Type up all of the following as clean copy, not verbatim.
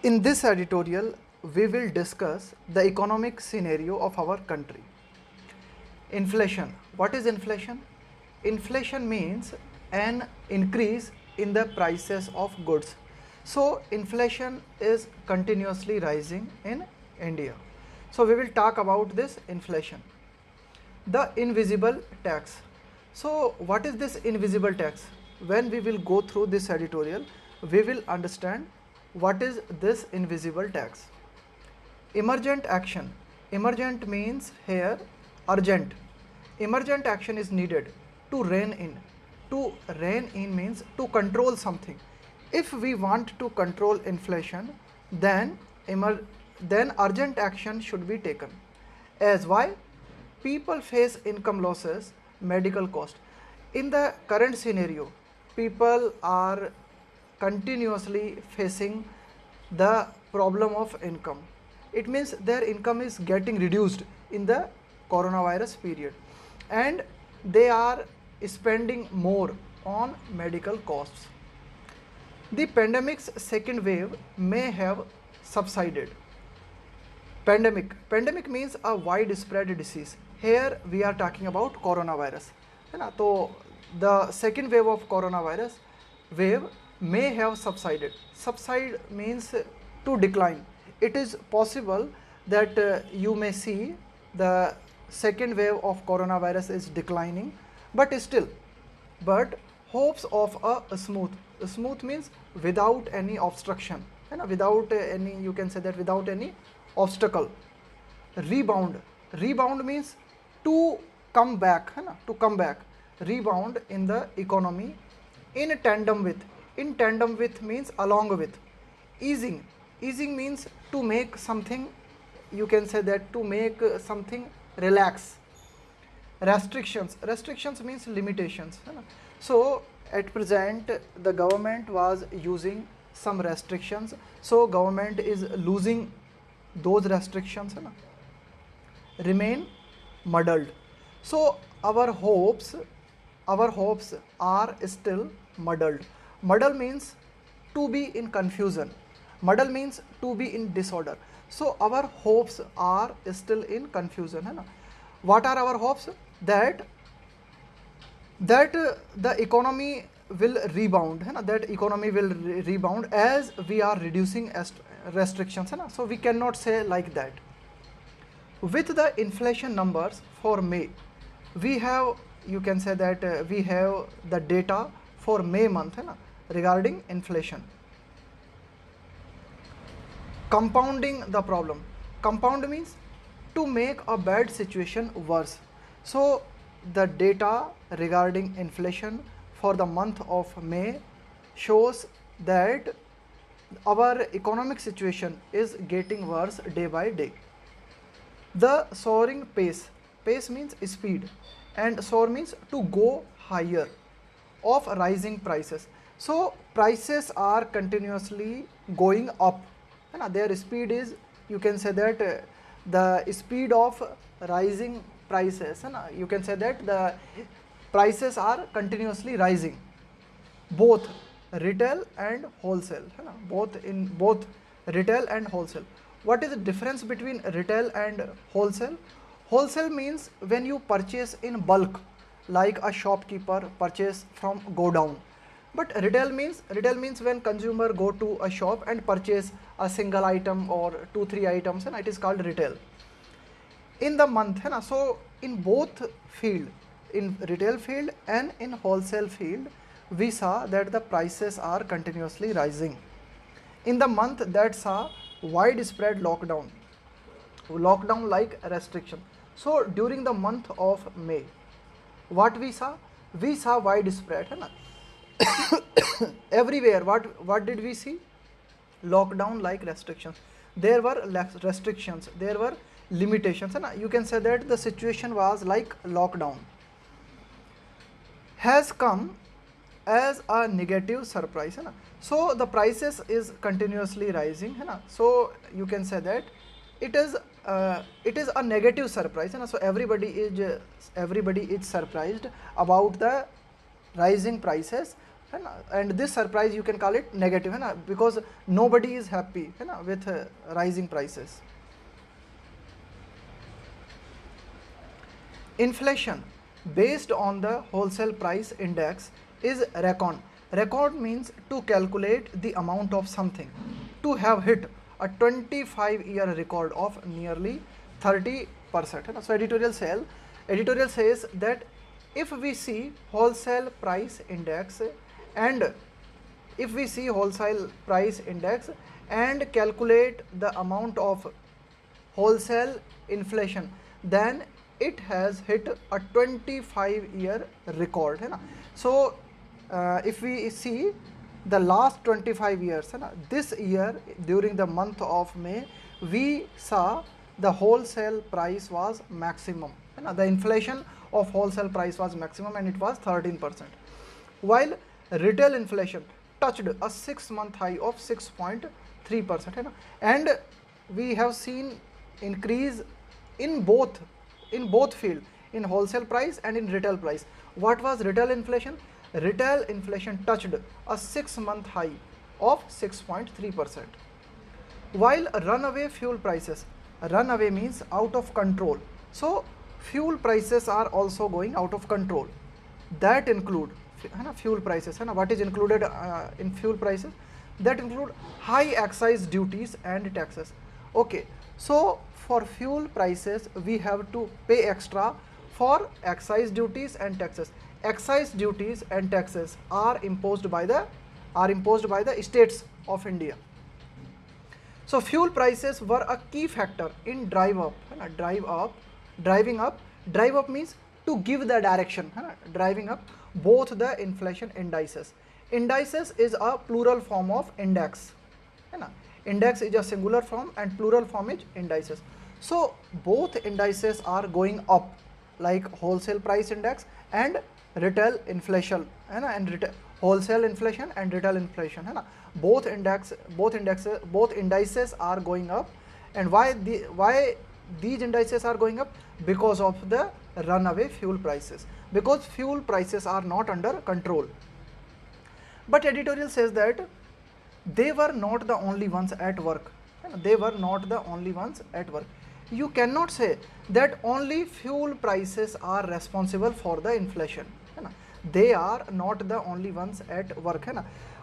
In this editorial, we will discuss the economic scenario of our country. Inflation. What is inflation? Inflation means an increase in the prices of goods. So, inflation is continuously rising in India. So, we will talk about this inflation. The invisible tax. So, what is this invisible tax? When we will go through this editorial, we will understand what is this invisible tax. Emergent action. Emergent means here urgent. Emergent action is needed to rein in. To rein in means to control something. If we want to control inflation, then urgent action should be taken. As why? People face income losses, medical cost. In the current scenario, people are continuously facing the problem of income. It means their income is getting reduced in the coronavirus period, and they are spending more on medical costs. The pandemic's second wave may have subsided. Pandemic means a widespread disease. Here we are talking about coronavirus, है ना. तो the second wave of coronavirus wave may have subsided. Subside means to decline. It is possible that you may see the second wave of coronavirus is declining, but still, but hopes of a smooth means without any obstruction, है ना, without any, you can say that without any obstacle. Rebound means to come back, है ना, to come back. Rebound in the economy in tandem with means along with. Easing means to make something, you can say that to make something relax. Restrictions means limitations, है ना. So at present the government was using some restrictions, so government is losing those restrictions, है ना. Remain muddled. So our hopes are still muddled. Muddle means to be in confusion. Muddle means to be in disorder. So our hopes are still in confusion, है ना. What are our hopes? That the economy will rebound, है ना. That economy will rebound as we are reducing restrictions, है ना. So we cannot say like that. With the inflation numbers for May, we have, you can say that we have the data for May month, है ना, regarding inflation. Compounding the problem. Compound means to make a bad situation worse. So the data regarding inflation for the month of May shows that our economic situation is getting worse day by day. The soaring pace means speed, and soar means to go higher, of rising prices. So prices are continuously going up, and their speed is, you can say that the speed of rising prices, and you can say that the prices are continuously rising, both retail and wholesale, both retail and wholesale. What is the difference between retail and wholesale? Wholesale means when you purchase in bulk, like a shopkeeper purchase from go down. But retail means when consumer go to a shop and purchase a single item or 2-3 items, and it is called retail. In the month, है ना, so in both field, in retail field and in wholesale field, we saw that the prices are continuously rising. In the month that saw widespread lockdown like restriction. So during the month of May, what we saw widespread, है ना. Everywhere, what did we see? Lockdown like restrictions. There were restrictions, there were limitations, है ना. You can say that the situation was like lockdown. Has come as a negative surprise, है ना. So the prices is continuously rising, है ना. So you can say that it is a negative surprise, है ना. So everybody is surprised about the rising prices. है ना, and this surprise you can call it negative, है ना, because nobody is happy, है ना, with rising prices. Inflation based on the wholesale price index is reckoned. Record means to calculate the amount of something. To have hit a 25-year record of nearly 30%. So editorial says that if we see wholesale price index and calculate the amount of wholesale inflation, then it has hit a 25-year record, है ना. So if we see the last 25 years, है ना, this year during the month of May we saw the wholesale price was maximum, है ना, the inflation of wholesale price was maximum and it was 13%, while retail inflation touched a 6-month high of 6.3%, है ना, and we have seen increase in both field, in wholesale price and in retail price. What was retail inflation? Retail inflation touched a 6-month high of 6.3%, while runaway fuel prices, runaway means out of control, so fuel prices are also going out of control. That include, है ना, fuel prices, है ना, what is included in fuel prices? That include high excise duties and taxes. Okay, so for fuel prices we have to pay extra for excise duties and taxes. Excise duties and taxes are imposed by the states of India. So fuel prices were a key factor in driving up. Drive up means to give the direction, driving up both the inflation indices. Indices is a plural form of index, index is a singular form and plural form is indices. So both indices are going up, like wholesale price index and retail inflation, and wholesale inflation and retail inflation, both indices are going up. And why these indices are going up? Because of the runaway fuel prices, because fuel prices are not under control. But editorial says that they were not the only ones at work. They were not the only ones at work. You cannot say that only fuel prices are responsible for the inflation. They are not the only ones at work.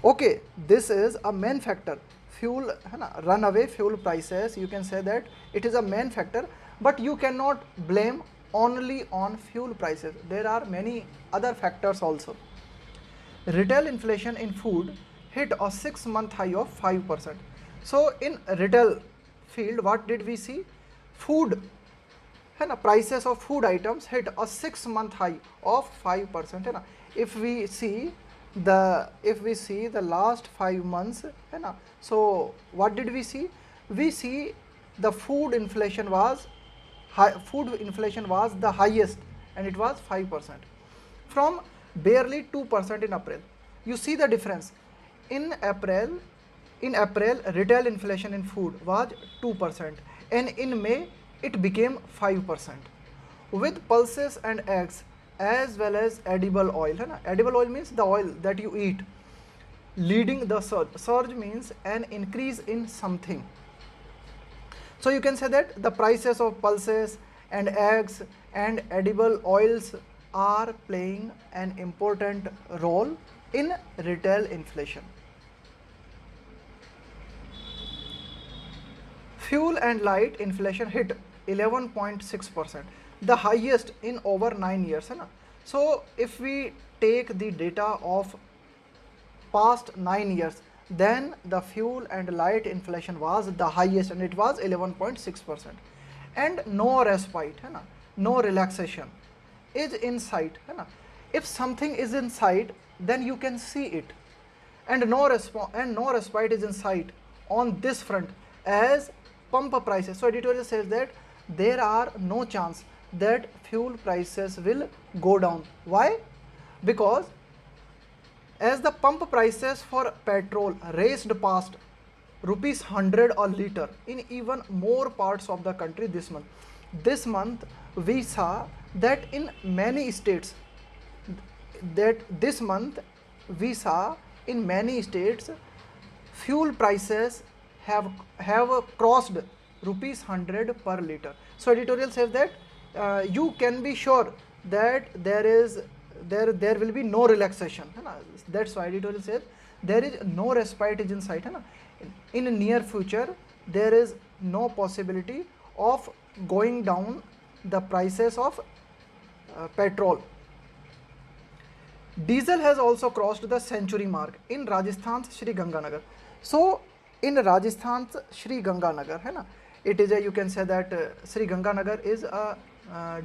Okay, this is a main factor. Fuel, runaway fuel prices, you can say that it is a main factor, but you cannot blame only on fuel prices. There are many other factors also. Retail inflation in food hit a 6-month high of 5%. So in retail field, what did we see? Food, prices of food items hit a 6-month high of 5%. If we see the last 5 months, so what did we see? We see the food inflation was the highest and it was 5% from barely 2% in April. You see the difference. In April, retail inflation in food was 2%, and in May it became 5%. With pulses and eggs as well as edible oil, edible oil means the oil that you eat, leading the surge. Surge means an increase in something. So you can say that the prices of pulses and eggs and edible oils are playing an important role in retail inflation. Fuel and light inflation hit 11.6%, the highest in over 9 years. So if we take the data of past 9 years, then the fuel and light inflation was the highest and it was 11.6%. And no respite, no relaxation is in sight. If something is in sight, then you can see it, and no respite is in sight on this front as pump prices. So editorial says that there are no chance that fuel prices will go down. Why? Because as the pump prices for petrol raced past rupees 100 a liter in even more parts of the country this month we saw that in many states, that this month we saw in many states fuel prices have crossed rupees 100 per liter. So editorial says that you can be sure that there will be no relaxation, है ना. That's why editorial says there is no respite is in sight, है ना. In near future there is no possibility of going down the prices of petrol. Diesel has also crossed the century mark in Rajasthan's Sri Ganganagar. So in Rajasthan's Sri Ganganagar, है ना, it is a, you can say that Sri Ganganagar is a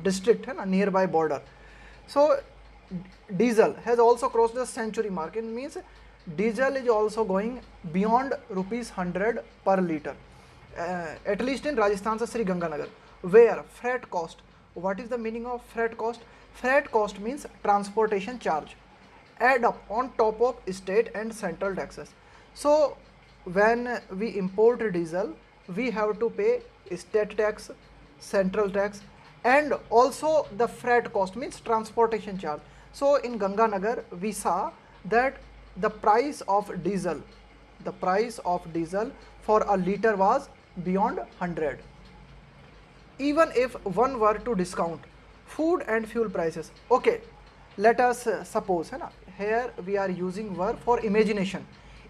district, है ना, nearby border. So diesel has also crossed the century mark. It means diesel is also going beyond rupees 100 per liter, at least in Rajasthan's Sri Ganganagar, where freight cost. What is the meaning of freight cost? Freight cost means transportation charge add up on top of state and central taxes. So when we import diesel, we have to pay state tax, central tax, and also the freight cost means transportation charge. So in Ganganagar we saw that the price of diesel for a liter was beyond 100. Even if one were to discount food and fuel prices, okay, let us suppose, है ना, here we are using word for imagination.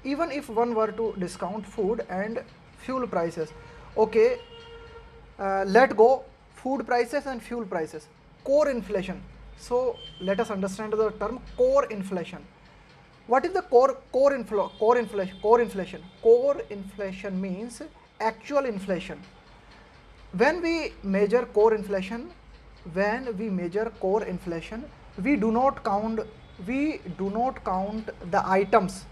Even if one were to discount food and fuel prices, okay, let go food prices and fuel prices, core inflation. So let us understand the term core inflation. What is the core inflation? Core inflation means actual inflation. When we measure core inflation, we do not count the items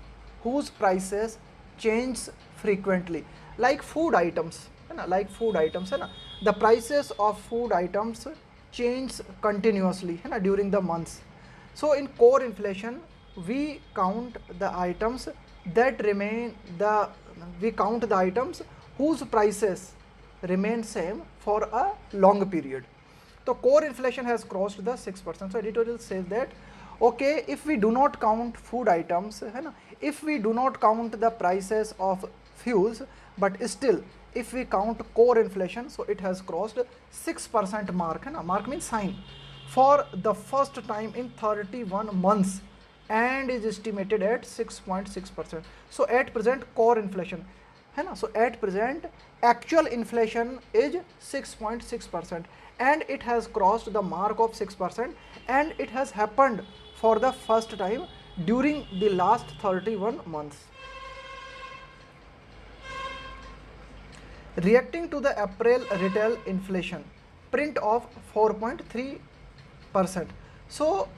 whose prices change frequently, like food items, है ना, है ना. The prices of food items change continuously, है ना, during the months. So in core inflation we count the items whose prices remain same for a long period. So core inflation has crossed the 6%. So editorial says that okay, if we do not count food items, है ना, if we do not count the prices of fuels, but still if we count core inflation, so it has crossed 6% mark, है ना. Mark means sign, for the first time in 31 months and is estimated at 6.6%. So at present core inflation, है ना, so at present actual inflation is 6.6% and it has crossed the mark of 6%, and it has happened for the first time during the last 31 months. Reacting to the April retail inflation print of 4.3%. So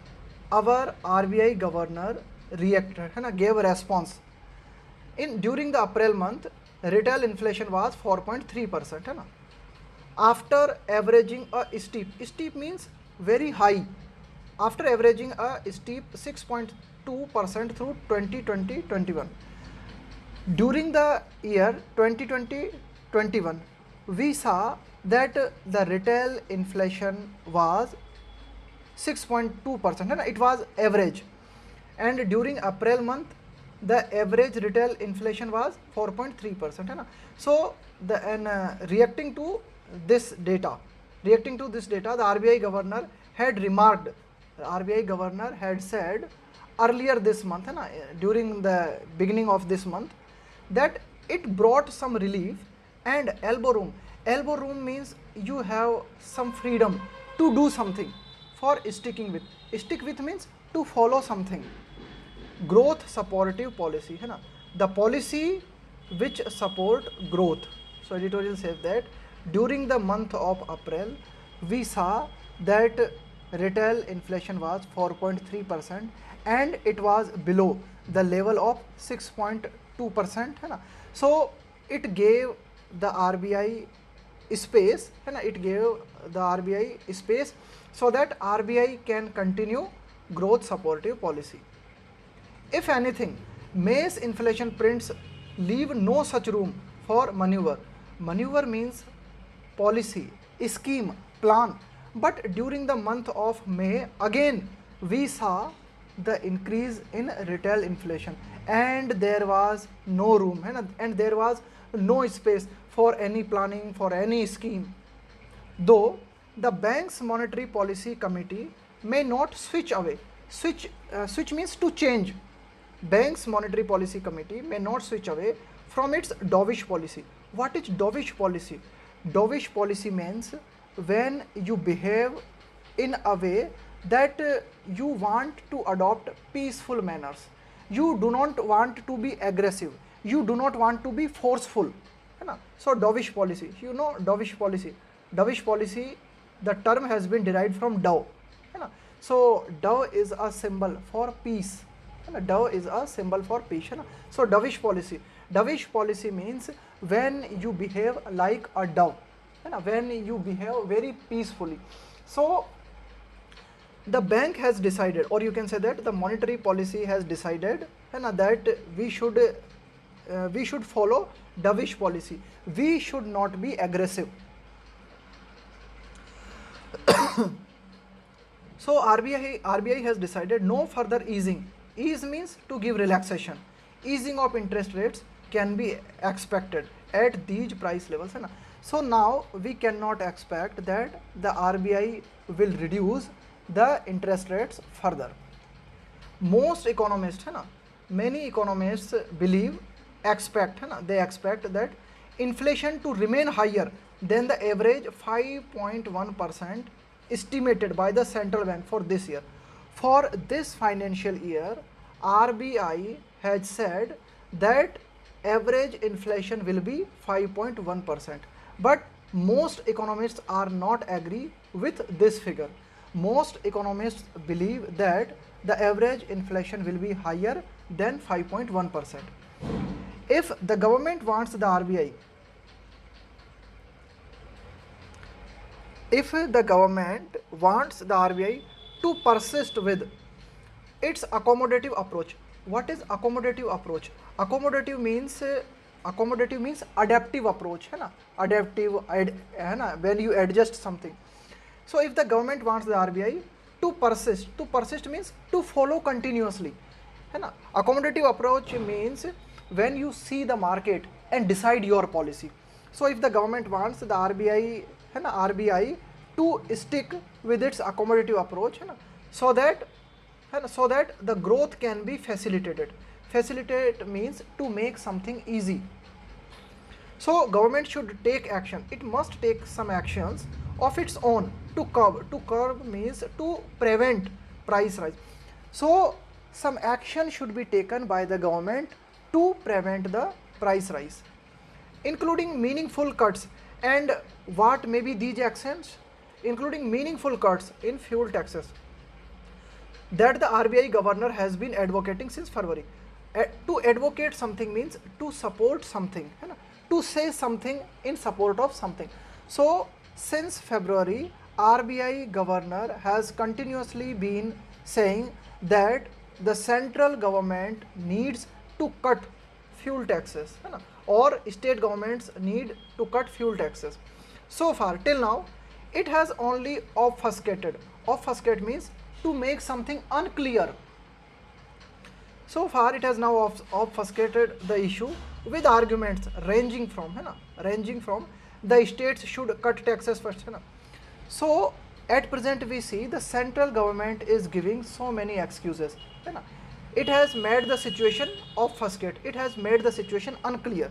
our RBI governor reacted, है ना, gave a response. During the April month, retail inflation was 4.3%, है ना. After averaging a steep means very high, after averaging a steep 6.2% through 2020-21. During the year 2020-21, we saw that the retail inflation was 6.2%, and it was average, and during April month the average retail inflation was 4.3%. So reacting to this data, the RBI governor had remarked, said earlier this month, during the beginning of this month, that it brought some relief and elbow room. Elbow room means you have some freedom to do something for sticking with. Stick with means to follow something. Growth supportive policy, है ना, the policy which support growth. So editorial says that during the month of April we saw that retail inflation was 4.3% and it was below the level of 6.2%, है ना. So it gave the RBI space, है ना, it gave the RBI space so that RBI can continue growth supportive policy. If anything, May's inflation prints leave no such room for maneuver. Maneuver means policy, scheme, plan. But during the month of May, again we saw the increase in retail inflation, and there was no room, है ना, and there was no space for any planning, for any scheme. Though the bank's monetary policy committee may not switch away. Switch means to change. Bank's monetary policy committee may not switch away from its dovish policy. What is dovish policy? Dovish policy means when you behave in a way that you want to adopt peaceful manners. You do not want to be aggressive. You do not want to be forceful. है ना? So dovish policy. You know dovish policy. Dovish policy, the term has been derived from dove. है ना? So dove is a symbol for peace. है ना? Dove is a symbol for peace. है ना? So dovish policy. Dovish policy means when you behave like a dove. है ना? When you behave very peacefully. So the bank has decided, or you can say that the monetary policy has decided, है ना, that we should follow dovish policy. We should not be aggressive. So RBI has decided no further easing. Ease means to give relaxation. Easing of interest rates can be expected at these price levels, है ना. So now we cannot expect that the RBI will reduce the interest rates further. Most economists, है ना, many economists expect that inflation to remain higher than the average 5.1% estimated by the central bank for this year. For this financial year, RBI has said that average inflation will be 5.1%. But most economists are not agree with this figure. Most economists believe that the average inflation will be higher than 5.1%. If the government wants the RBI, to persist with its accommodative approach. What is accommodative approach? Accommodative means adaptive approach, है ना, है ना, when you adjust something. So if the government wants the RBI to persist means to follow continuously, है ना. Accommodative approach means when you see the market and decide your policy. So if the government wants the RBI, है ना, RBI to stick with its accommodative approach, है ना, so that the growth can be facilitated. Facilitate means to make something easy. So government should take action. It must take some actions of its own to curb. To curb means to prevent price rise. So some action should be taken by the government to prevent the price rise, including meaningful cuts. And what may be these actions? Including meaningful cuts in fuel taxes that the RBI governor has been advocating since February. To advocate something means to support something, है ना, to say something in support of something. So since February, RBI governor has continuously been saying that the central government needs to cut fuel taxes, है ना, or state governments need to cut fuel taxes. So far till now it has only obfuscated. Obfuscate means to make something unclear. So far it has now obfuscated the issue with arguments ranging from, है ना, ranging from the states should cut taxes first, है ना. So at present we see the central government is giving so many excuses, है ना. It has made the situation obfuscate. It has made the situation unclear.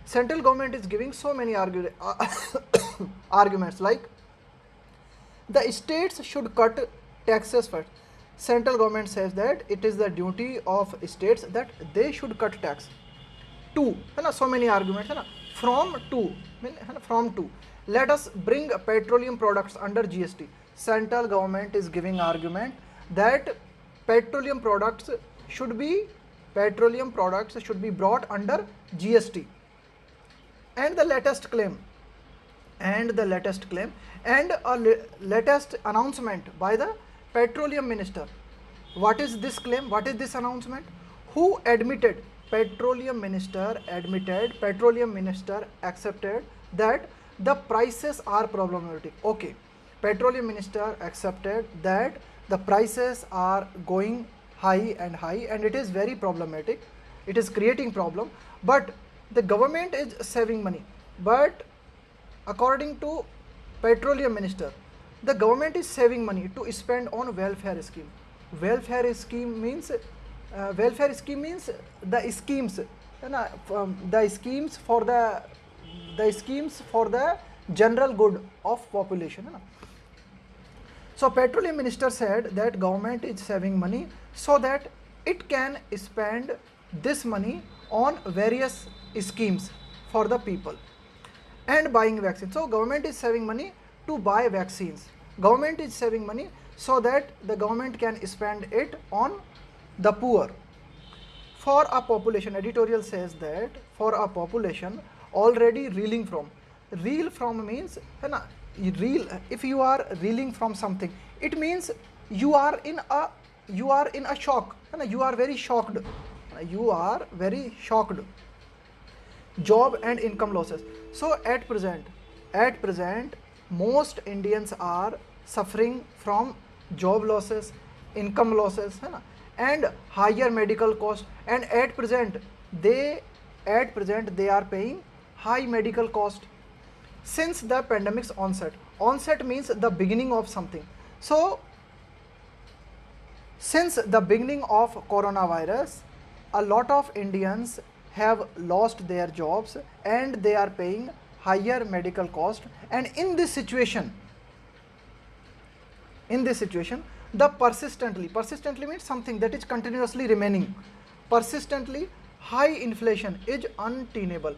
Central government is giving so many arguments like the states should cut taxes first. Central government says that it is the duty of states that they should cut tax. Two, है ना, so many arguments, है ना, from two. Let us bring petroleum products under GST. Central government is giving argument that petroleum products should be brought under GST. And the latest claim and a latest announcement by the petroleum minister. What is this claim? What is this announcement? Who admitted? Petroleum minister accepted that the prices are problematic. Okay, petroleum minister accepted that the prices are going high and high, and it is very problematic. It is creating problem, but the government is saving money. But according to petroleum minister, the government is saving money to spend on welfare scheme. Welfare scheme means the schemes, है ना, the schemes for the general good of population, है ना. So petroleum minister said that government is saving money so that it can spend this money on various schemes for the people and buying vaccines. So government is saving money to buy vaccines. Government is saving money so that the government can spend it on the poor. For a population, editorial says that for a population already reeling from, reel from means, है ना, reel, if you are reeling from something, it means you are in a shock, है ना, you are very shocked, job and income losses. So at present most Indians are suffering from job losses, income losses, है ना, and higher medical cost, and at present they are paying high medical cost since the pandemic's onset means the beginning of something. So since the beginning of coronavirus, a lot of Indians have lost their jobs and they are paying higher medical cost, and in this situation the persistently means something that is continuously remaining, persistently high inflation is untenable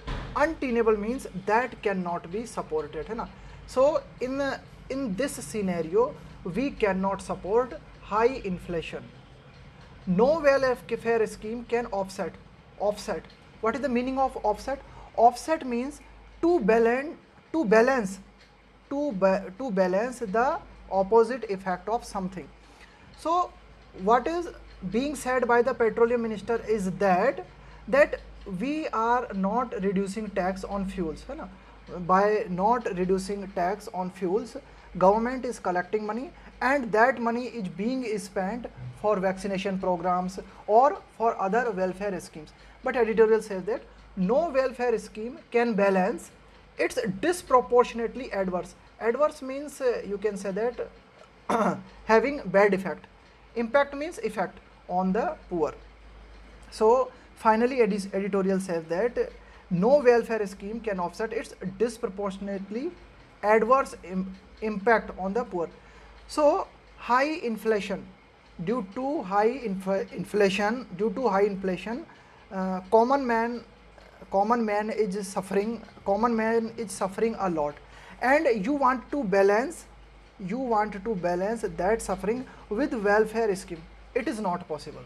means that cannot be supported, है ना. So in this scenario we cannot support high inflation. No welfare scheme can offset. What is the meaning of offset? Offset means to balance the opposite effect of something. So what is being said by the petroleum minister is that we are not reducing tax on fuels, है ना. By not reducing tax on fuels, government is collecting money, and that money is being spent for vaccination programs or for other welfare schemes. But editorial says that no welfare scheme can balance, it's disproportionately adverse. Adverse means you can say that having bad effect. Impact means effect on the poor. So finally editorial says that no welfare scheme can offset its disproportionately adverse impact on the poor. So high inflation, due to high inflation, common man is suffering a lot, and you want to balance that suffering with welfare scheme. It is not possible.